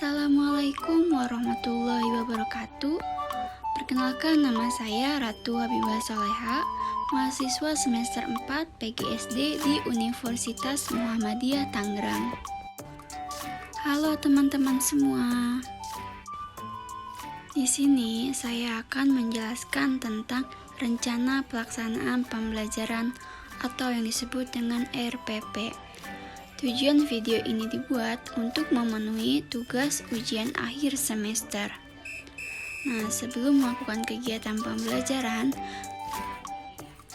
Assalamualaikum warahmatullahi wabarakatuh. Perkenalkan, nama saya Ratu Habibah Soleha, mahasiswa semester 4 PGSD di Universitas Muhammadiyah Tangerang. Halo teman-teman semua. Di sini saya akan menjelaskan tentang rencana pelaksanaan pembelajaran atau yang disebut dengan RPP. Tujuan video ini dibuat untuk memenuhi tugas ujian akhir semester. Nah, sebelum melakukan kegiatan pembelajaran,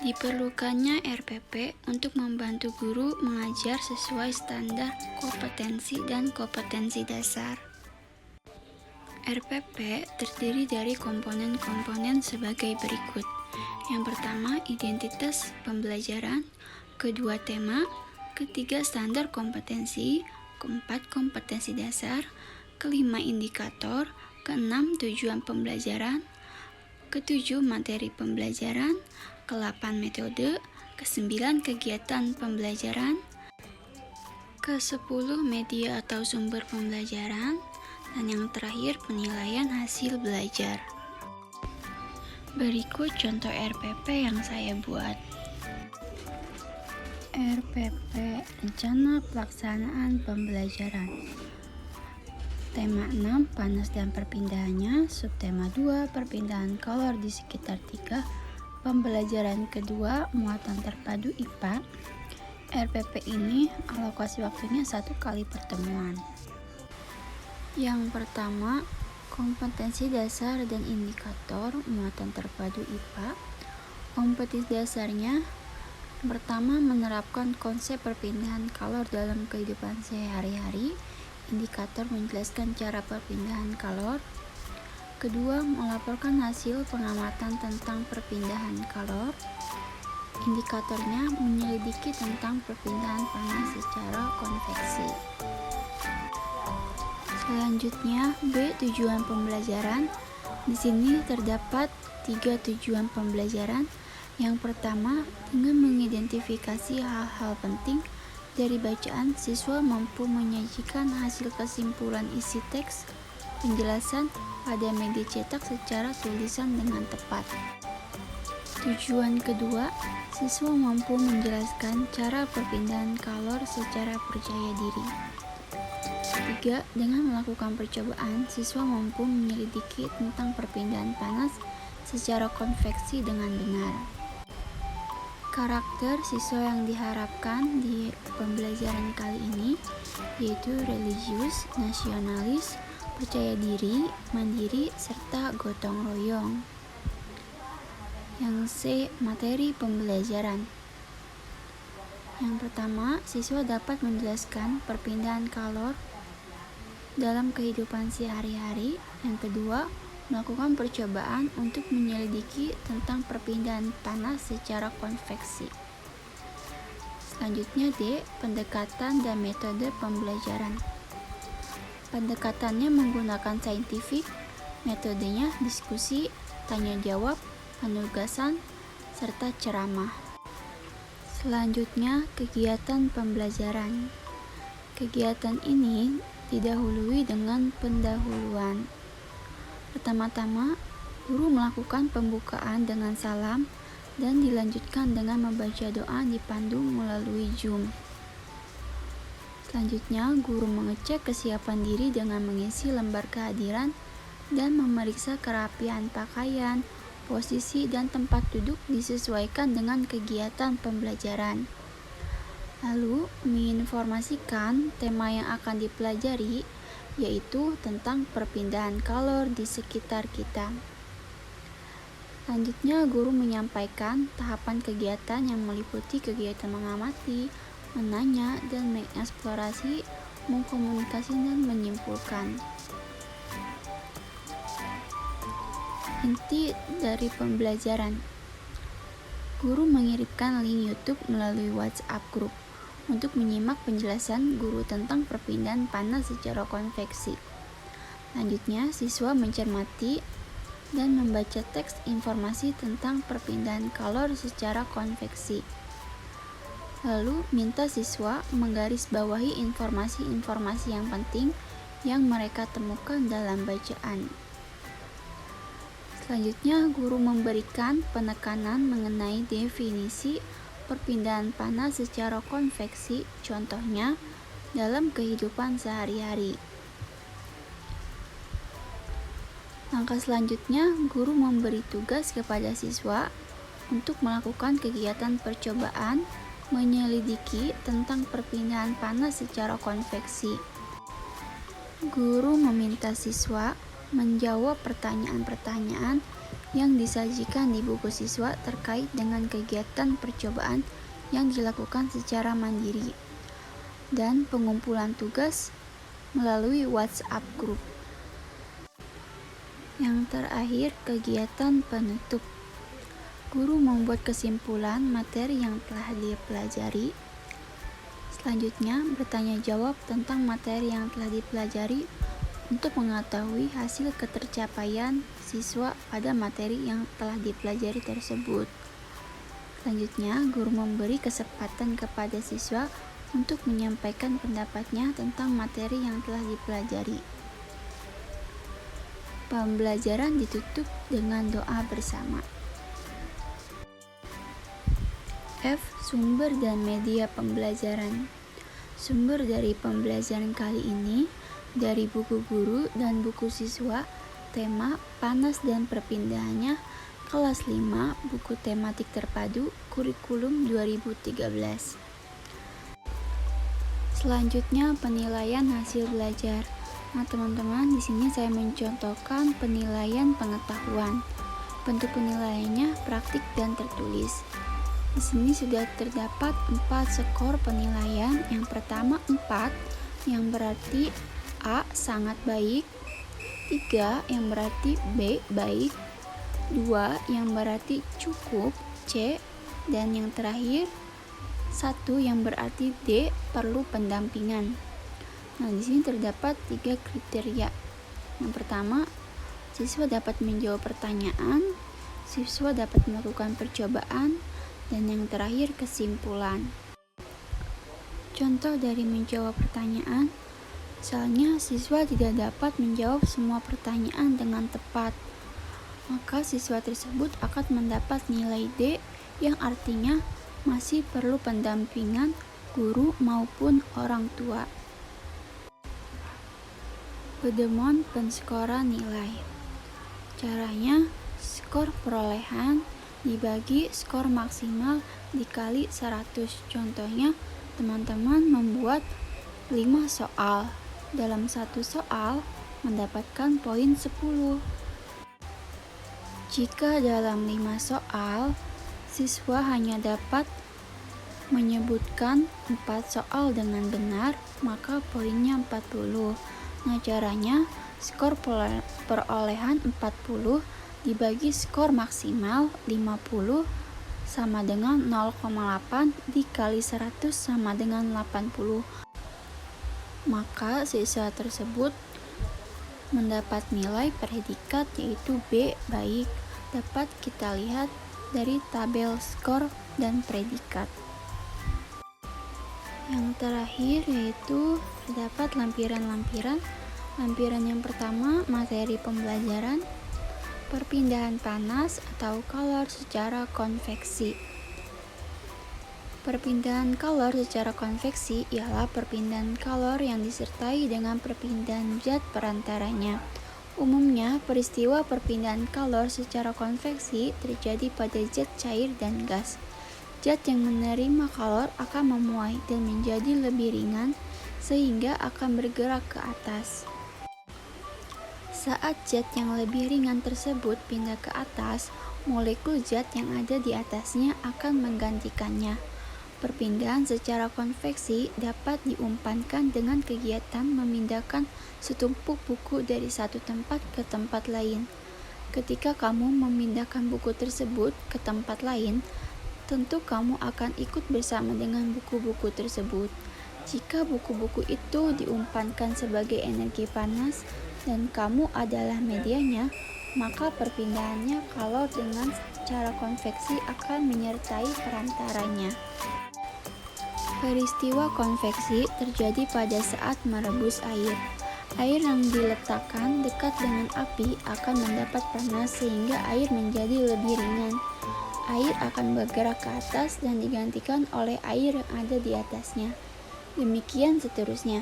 diperlukannya RPP untuk membantu guru mengajar sesuai standar kompetensi dan kompetensi dasar. RPP terdiri dari komponen-komponen sebagai berikut. Yang pertama, identitas pembelajaran, kedua tema, ketiga standar kompetensi, keempat kompetensi dasar, kelima indikator, keenam tujuan pembelajaran, ketujuh materi pembelajaran, kedelapan metode, kesembilan kegiatan pembelajaran, kesepuluh media atau sumber pembelajaran, dan yang terakhir penilaian hasil belajar. Berikut contoh RPP yang saya buat. RPP, Rencana Pelaksanaan Pembelajaran. Tema 6, panas dan perpindahannya. Subtema 2, perpindahan kolor di sekitar 3. Pembelajaran kedua, muatan terpadu IPA. RPP ini alokasi waktunya 1 kali pertemuan. Yang pertama, kompetensi dasar dan indikator muatan terpadu IPA. Kompetensi dasarnya pertama, menerapkan konsep perpindahan kalor dalam kehidupan sehari-hari. Indikator menjelaskan cara perpindahan kalor. Kedua, melaporkan hasil pengamatan tentang perpindahan kalor. Indikatornya menyelidiki tentang perpindahan panas secara konveksi. Selanjutnya, B. Tujuan pembelajaran. Di sini terdapat 3 tujuan pembelajaran. Yang pertama, dengan mengidentifikasi hal-hal penting dari bacaan, siswa mampu menyajikan hasil kesimpulan isi teks penjelasan pada media cetak secara tulisan dengan tepat. Tujuan kedua, siswa mampu menjelaskan cara perpindahan kalor secara percaya diri. 3. Dengan melakukan percobaan, siswa mampu menyelidiki tentang perpindahan panas secara konveksi dengan benar. Karakter siswa yang diharapkan di pembelajaran kali ini yaitu religius, nasionalis, percaya diri, mandiri, serta gotong royong. Yang C. Materi pembelajaran. Yang pertama, siswa dapat menjelaskan perpindahan kalor dalam kehidupan sehari-hari. Yang kedua, melakukan percobaan untuk menyelidiki tentang perpindahan panas secara konveksi. Selanjutnya D. Pendekatan dan metode pembelajaran. Pendekatannya menggunakan saintifik, metodenya diskusi, tanya jawab, penugasan, serta ceramah. Selanjutnya kegiatan pembelajaran. Kegiatan ini didahului dengan pendahuluan. Pertama-tama, guru melakukan pembukaan dengan salam dan dilanjutkan dengan membaca doa dipandu melalui Zoom. Selanjutnya, guru mengecek kesiapan diri dengan mengisi lembar kehadiran dan memeriksa kerapian pakaian, posisi, dan tempat duduk disesuaikan dengan kegiatan pembelajaran. Lalu, menginformasikan tema yang akan dipelajari, yaitu tentang perpindahan kalor di sekitar kita. Selanjutnya, guru menyampaikan tahapan kegiatan yang meliputi kegiatan mengamati, menanya, dan mengeksplorasi, mengkomunikasi, dan menyimpulkan. Inti dari pembelajaran. Guru mengirimkan link YouTube melalui WhatsApp group untuk menyimak penjelasan guru tentang perpindahan panas secara konveksi. Selanjutnya, siswa mencermati dan membaca teks informasi tentang perpindahan kalor secara konveksi. Lalu, minta siswa menggarisbawahi informasi-informasi yang penting yang mereka temukan dalam bacaan. Selanjutnya, guru memberikan penekanan mengenai definisi perpindahan panas secara konveksi, contohnya dalam kehidupan sehari-hari. Langkah selanjutnya, guru memberi tugas kepada siswa untuk melakukan kegiatan percobaan menyelidiki tentang perpindahan panas secara konveksi. Guru meminta siswa menjawab pertanyaan-pertanyaan yang disajikan di buku siswa terkait dengan kegiatan percobaan yang dilakukan secara mandiri dan pengumpulan tugas melalui WhatsApp group. Yang terakhir, kegiatan penutup. Guru membuat kesimpulan materi yang telah dipelajari. Selanjutnya, bertanya jawab tentang materi yang telah dipelajari untuk mengetahui hasil ketercapaian siswa pada materi yang telah dipelajari tersebut. Selanjutnya, guru memberi kesempatan kepada siswa untuk menyampaikan pendapatnya tentang materi yang telah dipelajari. Pembelajaran ditutup dengan doa bersama. F. Sumber dan media pembelajaran. Sumber dari pembelajaran kali ini dari buku guru dan buku siswa, tema panas dan perpindahannya, kelas 5, buku tematik terpadu, kurikulum 2013. Selanjutnya, penilaian hasil belajar. Nah, teman-teman, di sini saya mencontohkan penilaian pengetahuan. Bentuk penilaiannya praktik dan tertulis. Di sini sudah terdapat 4 skor penilaian. Yang pertama 4, yang berarti A sangat baik. 3, yang berarti B baik. 2, yang berarti cukup, C. Dan yang terakhir 1, yang berarti D perlu pendampingan. Nah, di sini terdapat 3 kriteria. Yang pertama, siswa dapat menjawab pertanyaan, siswa dapat melakukan percobaan, dan yang terakhir kesimpulan. Contoh dari menjawab pertanyaan, misalnya siswa tidak dapat menjawab semua pertanyaan dengan tepat, maka siswa tersebut akan mendapat nilai D yang artinya masih perlu pendampingan guru maupun orang tua. Pedoman penskoran nilai. Caranya, skor perolehan dibagi skor maksimal dikali 100. Contohnya, teman-teman membuat 5 soal. Dalam satu soal mendapatkan poin 10. Jika dalam 5 soal, siswa hanya dapat menyebutkan 4 soal dengan benar, maka poinnya 40. Nah, caranya skor perolehan 40 dibagi skor maksimal 50 sama dengan 0,8 dikali 100 sama dengan 80. Maka siswa tersebut mendapat nilai predikat yaitu B baik. Dapat kita lihat dari tabel skor dan predikat. Yang terakhir yaitu terdapat lampiran-lampiran. Lampiran yang pertama, materi pembelajaran, perpindahan panas atau kalor secara konveksi. Perpindahan kalor secara konveksi ialah perpindahan kalor yang disertai dengan perpindahan zat perantaranya. Umumnya, peristiwa perpindahan kalor secara konveksi terjadi pada zat cair dan gas. Zat yang menerima kalor akan memuai dan menjadi lebih ringan sehingga akan bergerak ke atas. Saat zat yang lebih ringan tersebut pindah ke atas, molekul zat yang ada di atasnya akan menggantikannya. Perpindahan secara konveksi dapat diumpankan dengan kegiatan memindahkan setumpuk buku dari satu tempat ke tempat lain. Ketika kamu memindahkan buku tersebut ke tempat lain, tentu kamu akan ikut bersama dengan buku-buku tersebut. Jika buku-buku itu diumpankan sebagai energi panas dan kamu adalah medianya, maka perpindahannya kalor dengan cara konveksi akan menyertai perantaranya. Peristiwa konveksi terjadi pada saat merebus air. Air yang diletakkan dekat dengan api akan mendapat panas sehingga air menjadi lebih ringan. Air akan bergerak ke atas dan digantikan oleh air yang ada di atasnya. Demikian seterusnya.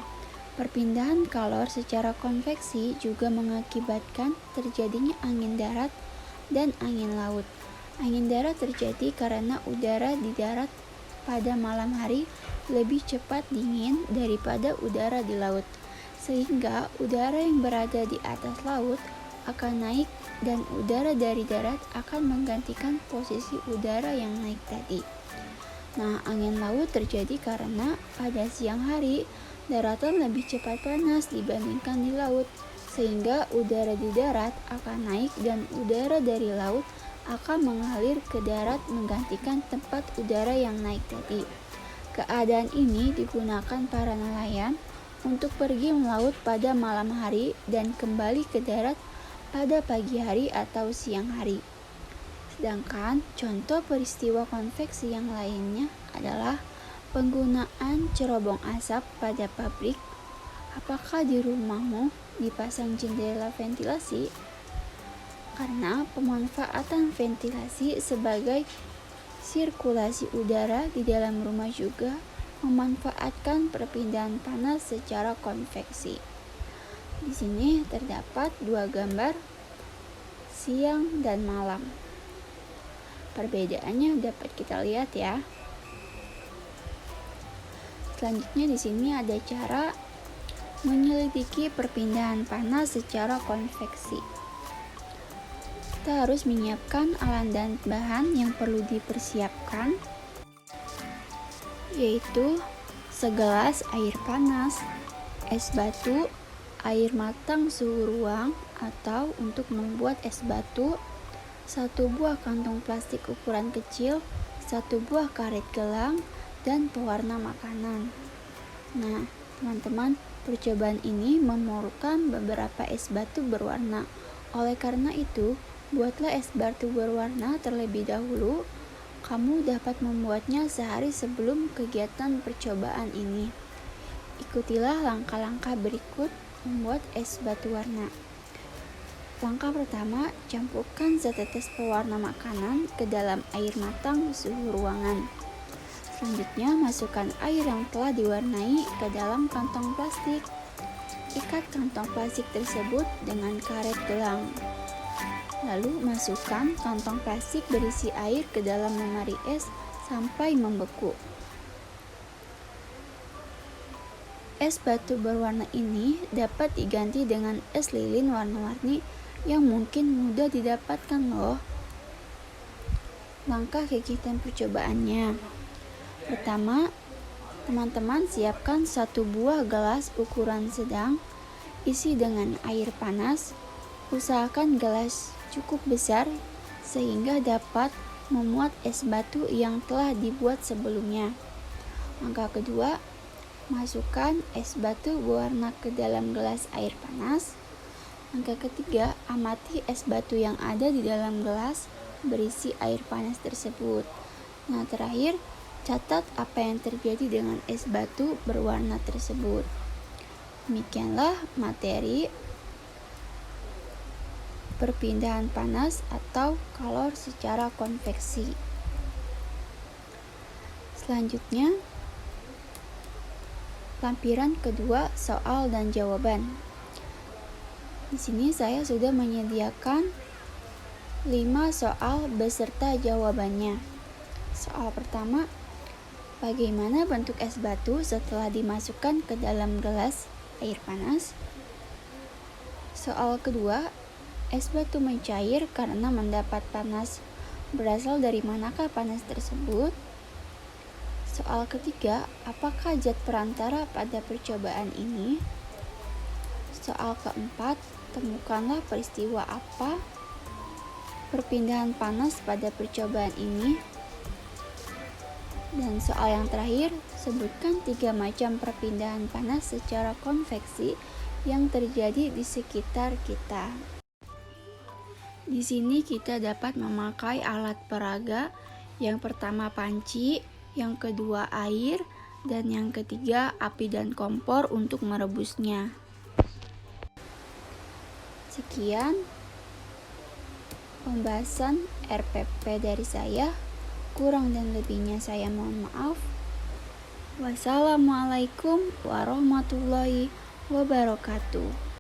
Perpindahan kalor secara konveksi juga mengakibatkan terjadinya angin darat dan angin laut. Angin darat terjadi karena udara di darat pada malam hari lebih cepat dingin daripada udara di laut, sehingga udara yang berada di atas laut akan naik dan udara dari darat akan menggantikan posisi udara yang naik tadi. Nah, angin laut terjadi karena pada siang hari daratan lebih cepat panas dibandingkan di laut, sehingga udara di darat akan naik dan udara dari laut akan mengalir ke darat menggantikan tempat udara yang naik tadi. Keadaan ini digunakan para nelayan untuk pergi melaut pada malam hari dan kembali ke darat pada pagi hari atau siang hari. Sedangkan contoh peristiwa konveksi yang lainnya adalah penggunaan cerobong asap pada pabrik. Apakah di rumahmu dipasang jendela ventilasi? Karena pemanfaatan ventilasi sebagai sirkulasi udara di dalam rumah juga memanfaatkan perpindahan panas secara konveksi. Di sini terdapat dua gambar siang dan malam. Perbedaannya dapat kita lihat ya. Selanjutnya di sini ada cara menyelidiki perpindahan panas secara konveksi. Kita harus menyiapkan alat dan bahan yang perlu dipersiapkan, yaitu segelas air panas, es batu, air matang suhu ruang atau untuk membuat es batu, satu buah kantong plastik ukuran kecil, satu buah karet gelang, dan pewarna makanan. Nah, teman-teman, percobaan ini memerlukan beberapa es batu berwarna. Oleh karena itu, buatlah es batu berwarna terlebih dahulu. Kamu dapat membuatnya sehari sebelum kegiatan percobaan ini. Ikutilah langkah-langkah berikut membuat es batu warna. Langkah pertama, campurkan setetes pewarna makanan ke dalam air matang suhu ruangan. Selanjutnya, masukkan air yang telah diwarnai ke dalam kantong plastik. Ikat kantong plastik tersebut dengan karet gelang. Lalu, masukkan kantong plastik berisi air ke dalam lemari es sampai membeku. Es batu berwarna ini dapat diganti dengan es lilin warna-warni yang mungkin mudah didapatkan loh. Langkah kegiatan percobaannya. Pertama, teman-teman siapkan satu buah gelas ukuran sedang, isi dengan air panas. Usahakan gelas cukup besar sehingga dapat memuat es batu yang telah dibuat sebelumnya. Langkah kedua, masukkan es batu berwarna ke dalam gelas air panas. Langkah ketiga, amati es batu yang ada di dalam gelas berisi air panas tersebut. Nah, terakhir, catat apa yang terjadi dengan es batu berwarna tersebut. Demikianlah materi perpindahan panas atau kalor secara konveksi. Selanjutnya, lampiran kedua, soal dan jawaban. Di sini saya sudah menyediakan 5 soal beserta jawabannya. Soal pertama, bagaimana bentuk es batu setelah dimasukkan ke dalam gelas air panas? Soal kedua, es batu mencair karena mendapat panas. Berasal dari manakah panas tersebut? Soal ketiga, apakah zat perantara pada percobaan ini? Soal keempat, temukanlah peristiwa apa perpindahan panas pada percobaan ini. Dan soal yang terakhir, sebutkan 3 macam perpindahan panas secara konveksi yang terjadi di sekitar kita. Di sini kita dapat memakai alat peraga. Yang pertama panci, yang kedua air, dan yang ketiga api dan kompor untuk merebusnya. Sekian pembahasan RPP dari saya. Kurang dan lebihnya saya mohon maaf. Wassalamualaikum warahmatullahi wabarakatuh.